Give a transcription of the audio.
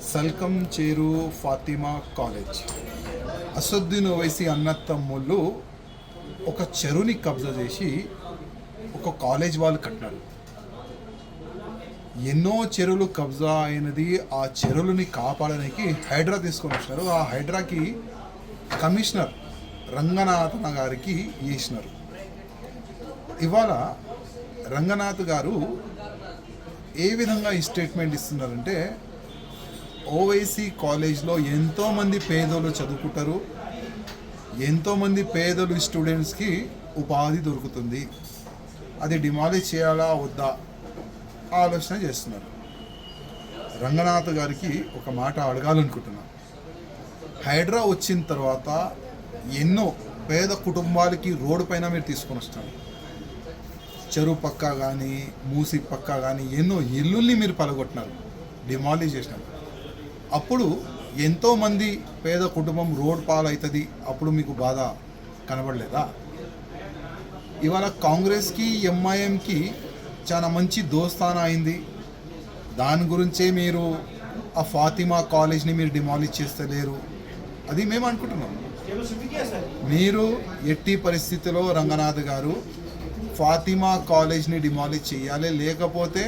సల్కం చేరు ఫాతిమా కాలేజ్. అసదుద్దీన్ ఓవైసీ అన్న తమ్ముళ్ళు ఒక చెరువుని కబ్జా చేసి ఒక కాలేజ్ వాళ్ళు కట్టినారు. ఎన్నో చెరువులు కబ్జా అయినది. ఆ చెరువులని కాపాడడానికి హైడ్రా తీసుకొని వచ్చినారు. ఆ హైడ్రాకి కమిషనర్ రంగనాథన గారికి వేసినారు. ఇవాళ రంగనాథ్ గారు ఏ విధంగా ఈ స్టేట్మెంట్ ఇస్తున్నారంటే, ఓవైసీ కాలేజ్లో ఎంతోమంది పేదలు చదువుకుంటారు, ఎంతోమంది పేదలు స్టూడెంట్స్కి ఉపాధి దొరుకుతుంది, అది డిమాలిష్ చేయాలా వద్దా ఆలోచన చేస్తున్నారు. రంగనాథ్ గారికి ఒక మాట అడగాలనుకుంటున్నాను. హైడ్రా వచ్చిన తర్వాత ఎన్నో పేద కుటుంబాలకి రోడ్డు పైన మీరు తీసుకొని వస్తారు. చెరువు పక్క కానీ మూసి పక్క కానీ ఎన్నో ఇల్లుల్ని మీరు పలగొట్టినారు, డిమాలిష్ చేసినారు. అప్పుడు ఎంతోమంది పేద కుటుంబం రోడ్ పాలవుతుంది, అప్పుడు మీకు బాధ కనబడలేదా? ఇవాళ కాంగ్రెస్కి ఎంఐఎంకి చాలా మంచి దోస్తానా అయింది. దాని గురించే మీరు ఆ ఫాతిమా కాలేజ్ని మీరు డిమాలిష్ చేస్తలేరు, అది మేము అనుకుంటున్నాం. మీరు ఎట్టి పరిస్థితిలో రంగనాథ్ గారు ఫాతిమా కాలేజ్ని డిమాలిష్ చేయాలి, లేకపోతే